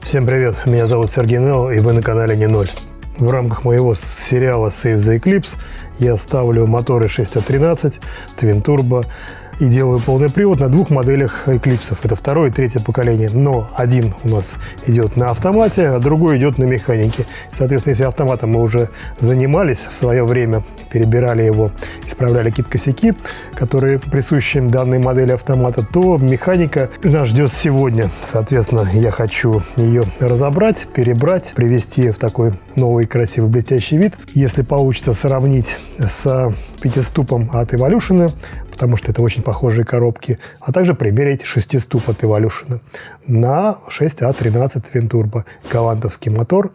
Всем привет, меня зовут Сергей Нелл, и вы на канале Не Ноль. В рамках моего сериала Save the Eclipse я ставлю моторы 6А13, Twin Turbo и делаю полный привод на двух моделях Eclipse. Это второе и третье поколение. Но один у нас идет на автомате, а другой идет на механике. Соответственно, если автоматом мы уже занимались в свое время, перебирали его, исправляли какие-то косяки, которые присущи данной модели автомата, то механика нас ждет сегодня. Соответственно, я хочу ее разобрать, перебрать, привести в такой новый, красивый, блестящий вид. Если получится сравнить с пятиступом от Evolution, потому что это очень похожие коробки, а также примерить шестиступ от Evolution на 6А13 Twin Turbo. Галантовский мотор.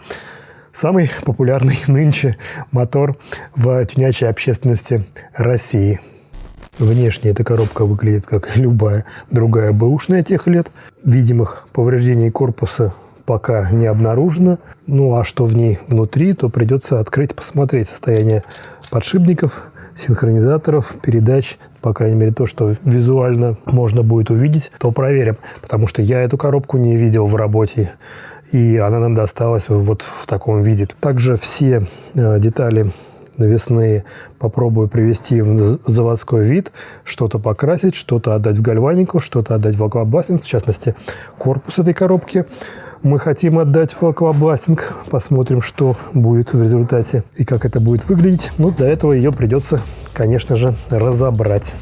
Самый популярный нынче мотор в тюнячей общественности России. Внешне эта коробка выглядит как любая другая бэушная тех лет. Видимых повреждений корпуса пока не обнаружено. Ну а что в ней внутри, то придется открыть, посмотреть состояние подшипников, синхронизаторов, передач. По крайней мере, то, что визуально можно будет увидеть, то проверим. Потому что я эту коробку не видел в работе. И она нам досталась вот в таком виде. Также все детали навесные попробую привести в заводской вид. Что-то покрасить, что-то отдать в гальванику, что-то отдать в аквабластинг. В частности, корпус этой коробки мы хотим отдать в аквабластинг. Посмотрим, что будет в результате и как это будет выглядеть. Ну, для этого ее придется, конечно же, разобрать.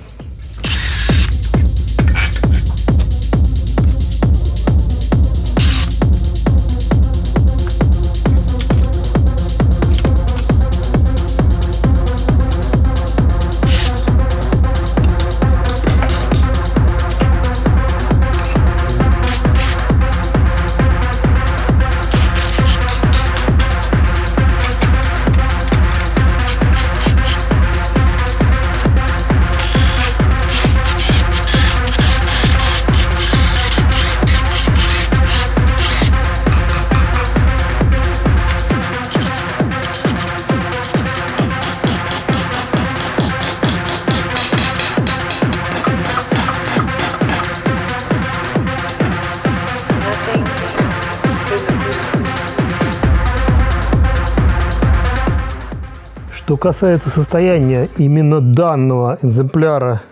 Что касается состояния именно данного экземпляра,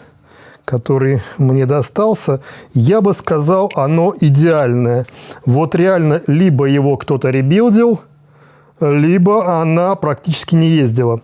который мне достался, я бы сказал, оно идеальное. Вот реально, либо его кто-то ребилдил, либо она практически не ездила.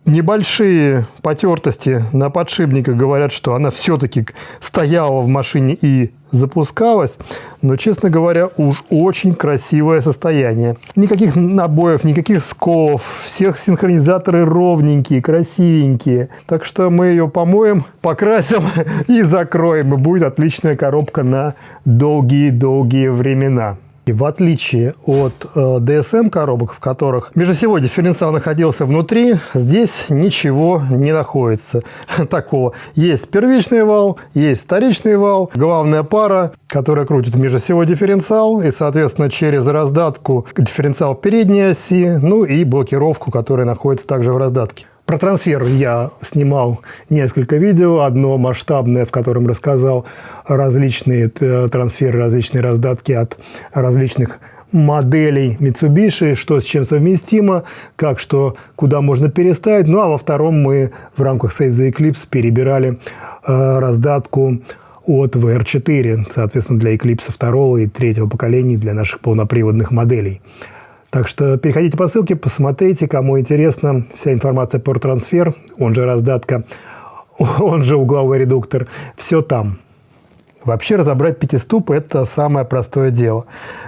Небольшие потертости на подшипниках говорят, что она все-таки стояла в машине и запускалась, но, честно говоря, уж очень красивое состояние. Никаких набоев, никаких сколов, всех синхронизаторы ровненькие, красивенькие. Так что мы ее помоем, покрасим и закроем, и будет отличная коробка на долгие-долгие времена. И в отличие от DSM коробок, в которых межосевой дифференциал находился внутри, здесь ничего не находится такого. Есть первичный вал, есть вторичный вал, главная пара, которая крутит межосевой дифференциал, и, соответственно, через раздатку дифференциал передней оси, ну и блокировку, которая находится также в раздатке. Про трансфер я снимал несколько видео. Одно масштабное, в котором рассказал различные трансферы, различные раздатки от различных моделей Mitsubishi, что с чем совместимо, как что, куда можно переставить. Ну а во втором мы в рамках Save the Eclipse перебирали раздатку от VR4, соответственно, для Eclipse второго и третьего поколений, для наших полноприводных моделей. Так что переходите по ссылке, посмотрите, кому интересно. Вся информация про трансфер, он же раздатка, он же угловой редуктор, все там. Вообще разобрать пятиступ – это самое простое дело.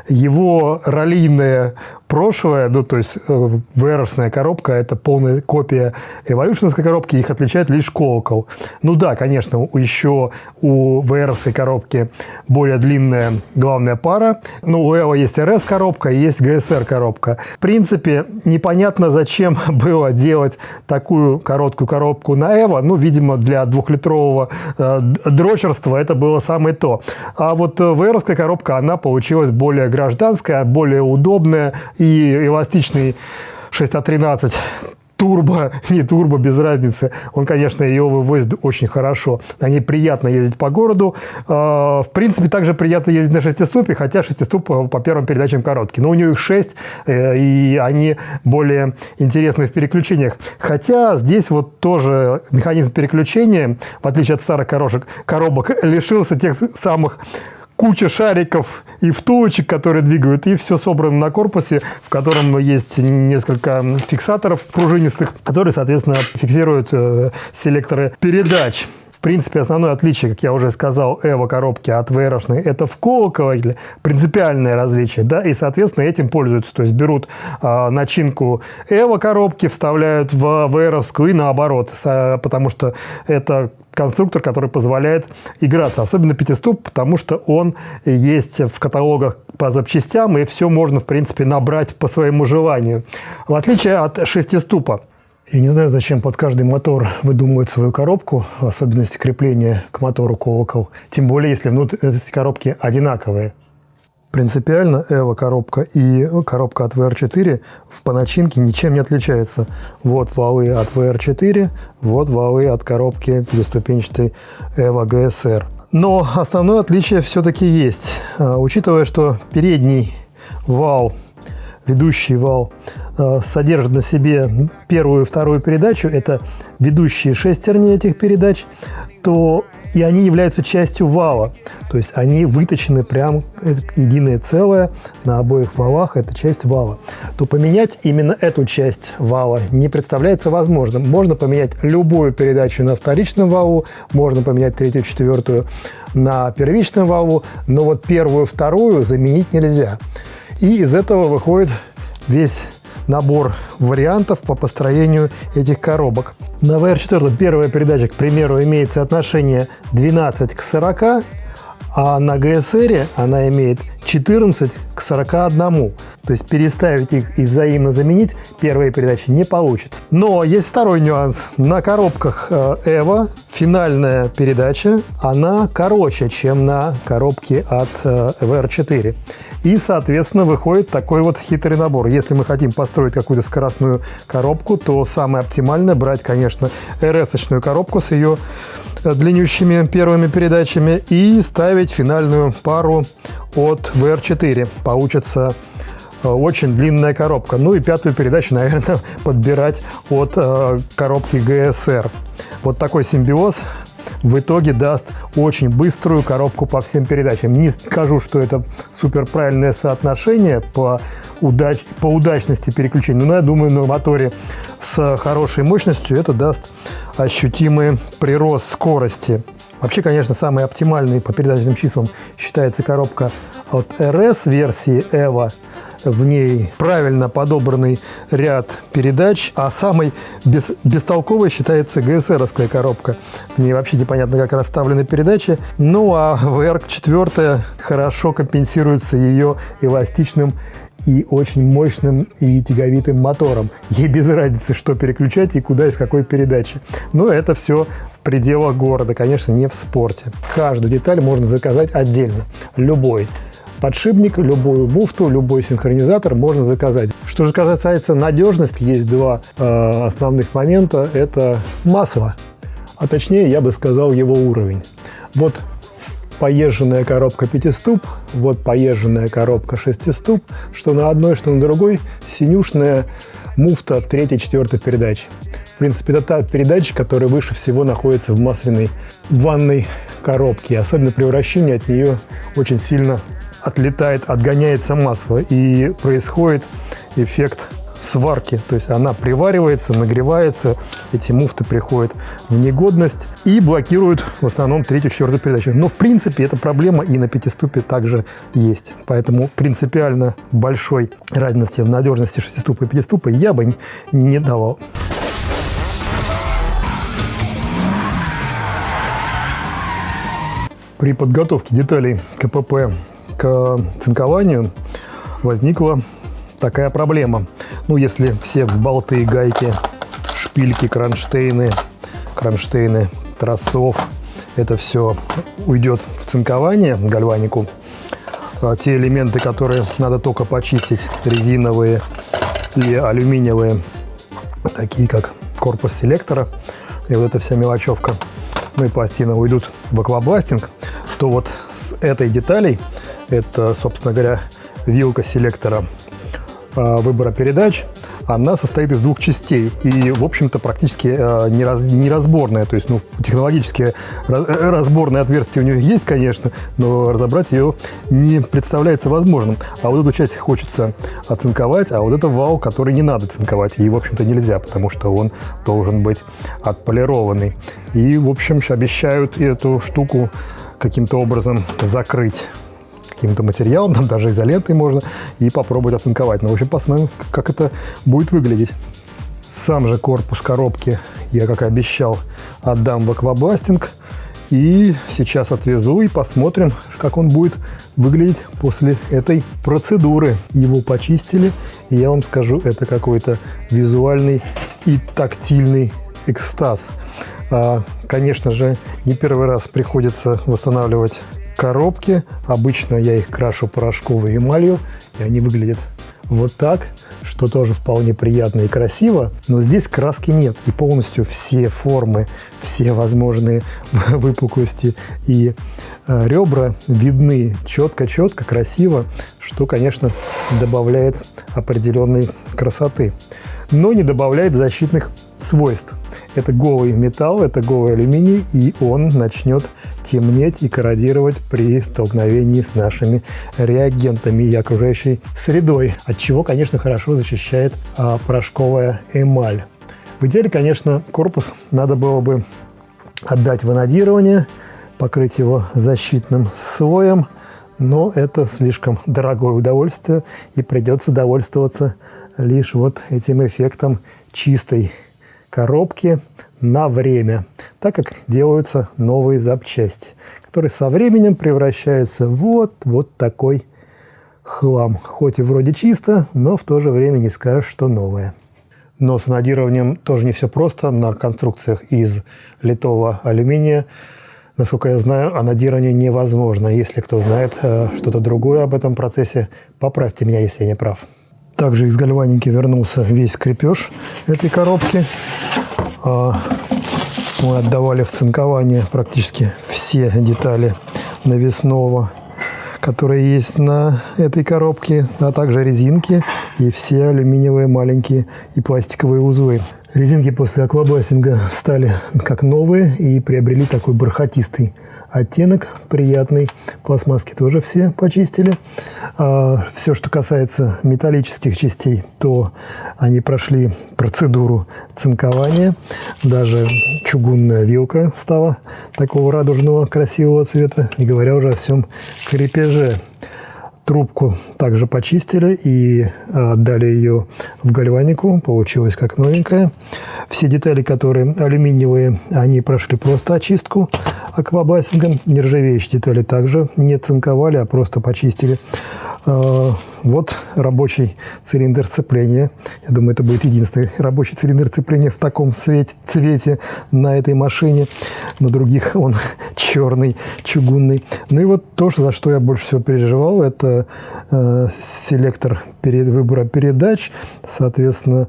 Его раллийное прошлое, ну, то есть VR-шная коробка – это полная копия эволюшнской коробки, их отличает лишь колокол. Ну да, конечно, еще у VR-ской коробки более длинная главная пара, но у Evo есть RS-коробка и есть GSR-коробка. В принципе, непонятно, зачем было делать такую короткую коробку на Evo, ну, видимо, для двухлитрового дрочерства это было самое то. А вот VR-ская коробка, она получилась более гражданская, более удобная, и эластичный 6А13 турбо, не турбо, без разницы. Он, конечно, ее вывозит очень хорошо. На ней приятно ездить по городу. В принципе, также приятно ездить на шестиступе, хотя шестиступ по первым передачам короткий. Но у нее их 6, и они более интересны в переключениях. Хотя здесь вот тоже механизм переключения, в отличие от старых коробок, лишился тех самых куча шариков и втулочек, которые двигают, и все собрано на корпусе, в котором есть несколько фиксаторов пружинистых, которые, соответственно, фиксируют селекторы передач. В принципе, основное отличие, как я уже сказал, Эво-коробки от VR-шной, это вколокыватель, принципиальное различие, да, и, соответственно, этим пользуются. То есть берут начинку Эво-коробки, вставляют в VR-овскую и наоборот, потому что это конструктор, который позволяет играться. Особенно пятиступ, потому что он есть в каталогах по запчастям, и все можно, в принципе, набрать по своему желанию. В отличие от шестиступа. Я не знаю, зачем под каждый мотор выдумывают свою коробку, особенности крепления к мотору колокол. Тем более, если внутренности коробки одинаковые. Принципиально Эво-коробка и коробка от VR4 по начинке ничем не отличаются. Вот валы от VR4, вот валы от коробки пятиступенчатой Evo GSR. Но основное отличие все-таки есть. Учитывая, что передний вал, ведущий вал, содержит на себе первую и вторую передачу, это ведущие шестерни этих передач, то и они являются частью вала. То есть они выточены прям единое целое на обоих валах, это часть вала. То поменять именно эту часть вала не представляется возможным. Можно поменять любую передачу на вторичном валу, можно поменять третью, четвертую на первичном валу, но вот первую, вторую заменить нельзя. И из этого выходит весь набор вариантов по построению этих коробок. На VR4 первая передача, к примеру, имеет соотношение 12 к 40, а на GSR она имеет 14 к 41. То есть переставить их и взаимно заменить первые передачи не получится. Но есть второй нюанс. На коробках Evo финальная передача, она короче, чем на коробке от VR4. И, соответственно, выходит такой вот хитрый набор. Если мы хотим построить какую-то скоростную коробку, то самое оптимальное брать, конечно, RS-очную коробку с ее длиннющими первыми передачами и ставить финальную пару от VR4. Получится очень длинная коробка. Ну и пятую передачу, наверное, подбирать от коробки GSR. Вот такой симбиоз в итоге даст очень быструю коробку по всем передачам. Не скажу, что это супер правильное соотношение по удачности переключения, но я думаю, на моторе с хорошей мощностью это даст ощутимый прирост скорости. Вообще, конечно, самой оптимальной по передаточным числам считается коробка от RS-версии Evo. В ней правильно подобранный ряд передач, а самой бестолковой считается GSR-овская коробка. В ней вообще непонятно, как расставлены передачи. Ну а VR4 хорошо компенсируется ее эластичным и очень мощным и тяговитым мотором. Ей без разницы, что переключать и куда, из какой передачи. Но это все в пределах города, конечно, не в спорте. Каждую деталь можно заказать отдельно. Любой подшипник, любую муфту, любой синхронизатор можно заказать. Что же касается надежности, есть два основных момента. Это масло, а точнее, я бы сказал, его уровень. Вот поезженная коробка пятиступ, вот поезженная коробка шестиступ, что на одной, что на другой синюшная муфта третьей, четвертой передачи. В принципе, это та передача, которая выше всего находится в масляной ванной коробке. Особенно при вращении от нее очень сильно отлетает, отгоняется масло, и происходит эффект сварки. То есть она приваривается, нагревается, эти муфты приходят в негодность и блокируют в основном третью, четвертую передачу. Но в принципе эта проблема и на пятиступе также есть. Поэтому принципиально большой разницы в надежности шестиступа и пятиступа я бы не давал. При подготовке деталей КПП к цинкованию возникла такая проблема. Ну, если все болты, гайки, шпильки, кронштейны тросов, это все уйдет в цинкование, гальванику. А те элементы, которые надо только почистить, резиновые и алюминиевые, такие как корпус селектора и вот эта вся мелочевка, ну и пластины уйдут в аквабластинг, то вот с этой деталей, это, собственно говоря, вилка селектора выбора передач, она состоит из двух частей и, в общем-то, практически неразборная. То есть, ну, технологически разборное отверстие у нее есть, конечно, но разобрать ее не представляется возможным. А вот эту часть хочется оцинковать, а вот это вал, который не надо цинковать. И, в общем-то, нельзя, потому что он должен быть отполированный. И, в общем, обещают эту штуку каким-то образом закрыть каким-то материалом, там даже изолентой можно, и попробовать оцинковать. Ну, в общем, посмотрим, как это будет выглядеть. Сам же корпус коробки я, как и обещал, отдам в аквабластинг. И сейчас отвезу и посмотрим, как он будет выглядеть после этой процедуры. Его почистили, и я вам скажу, это какой-то визуальный и тактильный экстаз. Конечно же, не первый раз приходится восстанавливать коробки. Обычно я их крашу порошковой эмалью, и они выглядят вот так, что тоже вполне приятно и красиво. Но здесь краски нет, и полностью все формы, все возможные выпуклости и ребра видны четко-четко, красиво, что, конечно, добавляет определенной красоты, но не добавляет защитных свойств. Это голый металл, это голый алюминий, и он начнет темнеть и корродировать при столкновении с нашими реагентами и окружающей средой, от чего, конечно, хорошо защищает порошковая эмаль. В идеале, конечно, корпус надо было бы отдать в анодирование, покрыть его защитным слоем, но это слишком дорогое удовольствие, и придется довольствоваться лишь вот этим эффектом чистой коробки на время, так как делаются новые запчасти, которые со временем превращаются в вот такой хлам. Хоть и вроде чисто, но в то же время не скажешь, что новое. Но с анодированием тоже не все просто. На конструкциях из литого алюминия, насколько я знаю, анодирование невозможно. Если кто знает что-то другое об этом процессе, поправьте меня, если я не прав. Также из гальваники вернулся весь крепеж этой коробки. Мы отдавали в цинкование практически все детали навесного, которые есть на этой коробке, а также резинки и все алюминиевые маленькие и пластиковые узлы. Резинки после аквабластинга стали как новые и приобрели такой бархатистый оттенок, приятный. Пластмасски тоже все почистили. Все, что касается металлических частей, то они прошли процедуру цинкования. Даже чугунная вилка стала такого радужного красивого цвета, не говоря уже о всем крепеже. Трубку также почистили и отдали ее в гальванику. Получилось как новенькая. Все детали, которые алюминиевые, они прошли просто очистку аквабластингом. Нержавеющие детали также не цинковали, а просто почистили. Вот рабочий цилиндр сцепления. Я думаю, это будет единственный рабочий цилиндр сцепления в таком цвете на этой машине. На других он черный, чугунный. Ну и вот то, за что я больше всего переживал, это селектор выбора передач. Соответственно,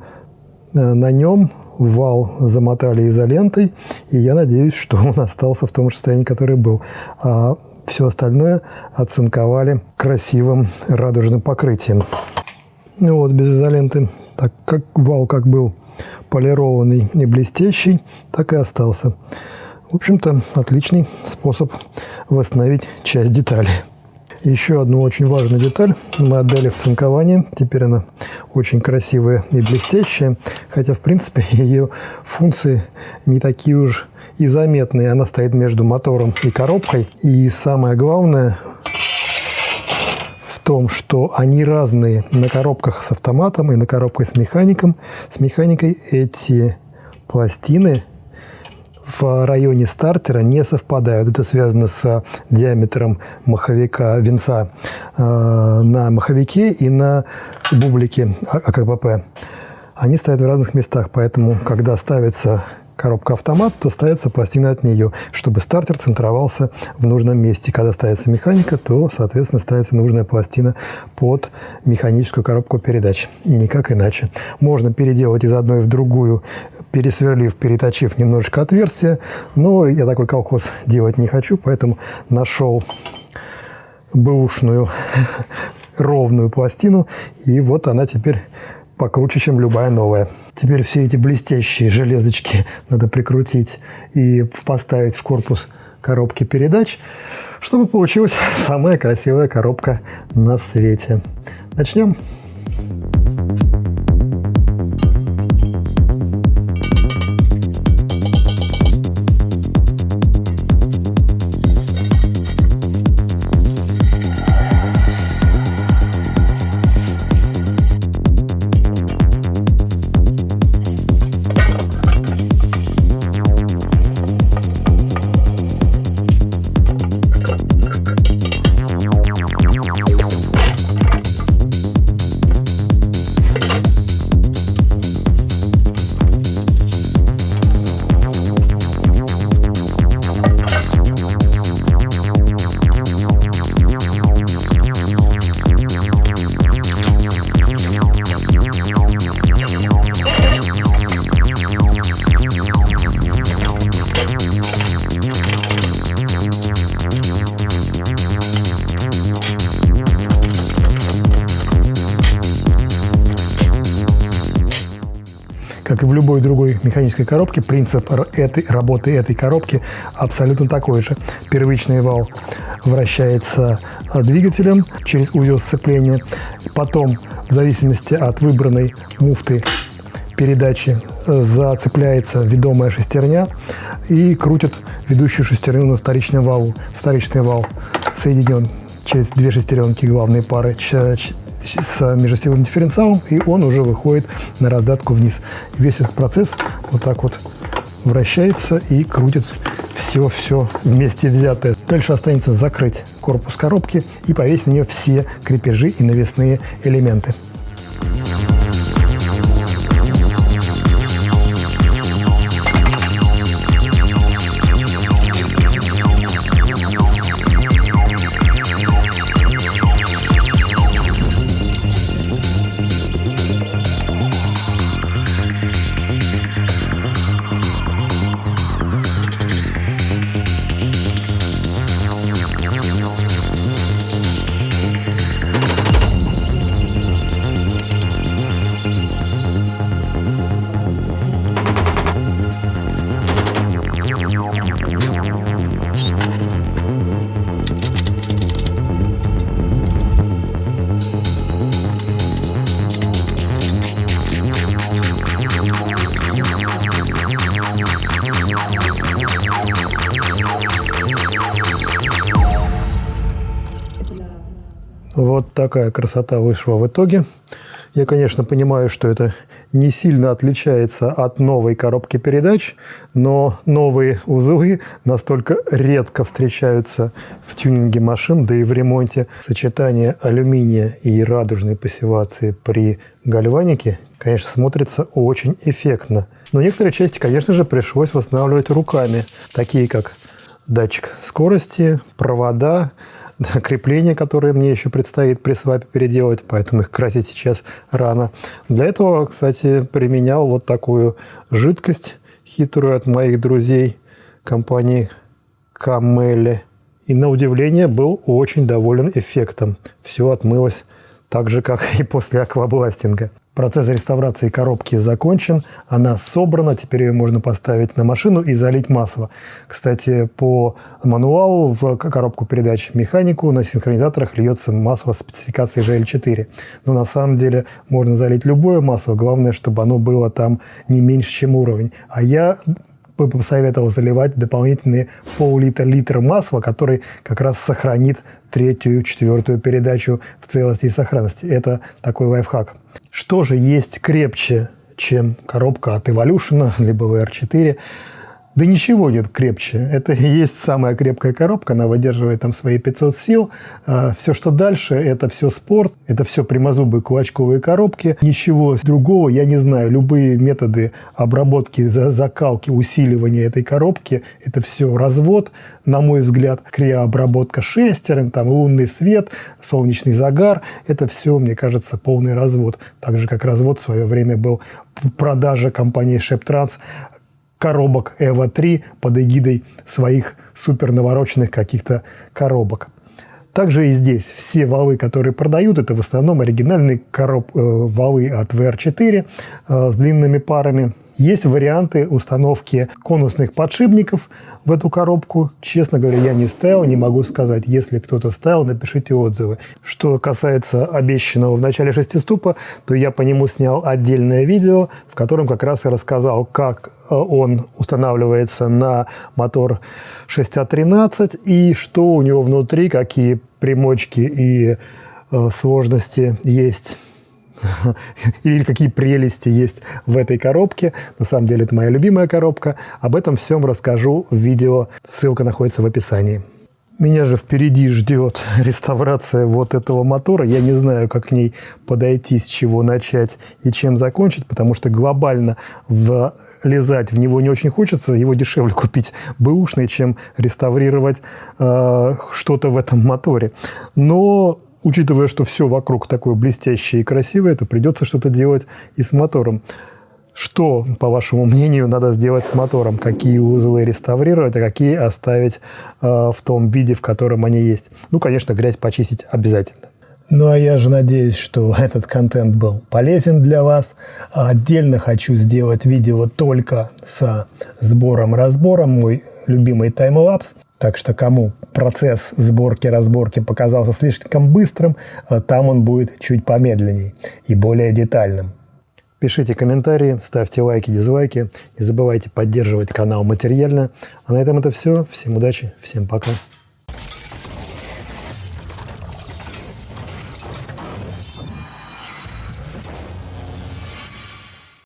на нем вал замотали изолентой. И я надеюсь, что он остался в том же состоянии, который был. Все остальное оцинковали красивым радужным покрытием. Ну вот, без изоленты, так как вал как был полированный и блестящий, так и остался. В общем-то, отличный способ восстановить часть детали. Еще одну очень важную деталь мы отдали в цинкование. Теперь она очень красивая и блестящая, хотя, в принципе, ее функции не такие уж и заметные. Она стоит между мотором и коробкой. И самое главное в том, что они разные на коробках с автоматом и на коробках с механиком. С механикой эти пластины в районе стартера не совпадают. Это связано с диаметром маховика, винца на маховике и на бублике АКПП. Они стоят в разных местах, поэтому, когда ставится коробка автомат, то ставится пластина от нее, чтобы стартер центровался в нужном месте. Когда ставится механика, то, соответственно, ставится нужная пластина под механическую коробку передач. И никак иначе. Можно переделать из одной в другую, пересверлив, переточив немножечко отверстия, но я такой колхоз делать не хочу, поэтому нашел бэушную ровную пластину, и вот она теперь покруче, чем любая новая. Теперь все эти блестящие железочки надо прикрутить и поставить в корпус коробки передач, чтобы получилась самая красивая коробка на свете. Начнем. Как и в любой другой механической коробке, принцип работы этой коробки абсолютно такой же. Первичный вал вращается двигателем через узел сцепления. Потом, в зависимости от выбранной муфты передачи, зацепляется ведомая шестерня и крутит ведущую шестерню на вторичном валу. Вторичный вал соединен через две шестеренки главной пары с межосевым дифференциалом, и он уже выходит на раздатку вниз. Весь этот процесс вот так вот вращается и крутит все вместе взятое. Дальше останется закрыть корпус коробки и повесить на нее все крепежи и навесные элементы. Вот такая красота вышла в итоге. Я, конечно, понимаю, что это не сильно отличается от новой коробки передач, но новые узлы настолько редко встречаются в тюнинге машин, да и в ремонте. Сочетание алюминия и радужной пассивации при гальванике, конечно, смотрится очень эффектно. Но некоторые части, конечно же, пришлось восстанавливать руками, такие как датчик скорости, провода, крепления, которые мне еще предстоит при свапе переделать, поэтому их красить сейчас рано. Для этого, кстати, применял вот такую жидкость хитрую от моих друзей компании Камелли. И на удивление был очень доволен эффектом. Все отмылось так же, как и после аквабластинга. Процесс реставрации коробки закончен, она собрана, теперь ее можно поставить на машину и залить масло. Кстати, по мануалу в коробку передач механику на синхронизаторах льется масло спецификации GL4. Но на самом деле можно залить любое масло, главное, чтобы оно было там не меньше, чем уровень. А я бы посоветовал заливать дополнительные пол-литра масла, который как раз сохранит третью, четвертую передачу в целости и сохранности. Это такой лайфхак. Что же есть крепче, чем коробка от Evolution, либо VR4? Да ничего нет крепче. Это и есть самая крепкая коробка. Она выдерживает там свои 500 сил. Все, что дальше, это все спорт. Это все прямозубые кулачковые коробки. Ничего другого я не знаю. Любые методы обработки, закалки, усиливания этой коробки, это все развод. На мой взгляд, криообработка шестерен, там лунный свет, солнечный загар. Это все, мне кажется, полный развод. Так же, как развод в свое время был продажа компании Шептранс коробок EVO 3 под эгидой своих супер навороченных каких-то коробок. Также и здесь все валы, которые продают, это в основном оригинальные валы от VR4 с длинными парами. Есть варианты установки конусных подшипников в эту коробку. Честно говоря, я не ставил, не могу сказать. Если кто-то ставил, напишите отзывы. Что касается обещанного в начале шестиступа, то я по нему снял отдельное видео, в котором как раз и рассказал, как он устанавливается на мотор 6А13 и что у него внутри, какие примочки и сложности есть. Или какие прелести есть в этой коробке. На самом деле это моя любимая коробка. Об этом всем расскажу в видео. Ссылка находится в описании. Меня же впереди ждет реставрация вот этого мотора. Я не знаю, как к ней подойти, с чего начать и чем закончить, потому что глобально влезать в него не очень хочется. Его дешевле купить бэушный, чем реставрировать что-то в этом моторе. Но учитывая, что все вокруг такое блестящее и красивое, то придется что-то делать и с мотором. Что, по вашему мнению, надо сделать с мотором? Какие узлы реставрировать, а какие оставить в том виде, в котором они есть? Ну, конечно, грязь почистить обязательно. Ну, а я же надеюсь, что этот контент был полезен для вас. Отдельно хочу сделать видео только со сбором-разбором, мой любимый таймлапс. Так что кому процесс сборки-разборки показался слишком быстрым, там он будет чуть помедленней и более детальным. Пишите комментарии, ставьте лайки, дизлайки. Не забывайте поддерживать канал материально. А на этом это все. Всем удачи, всем пока.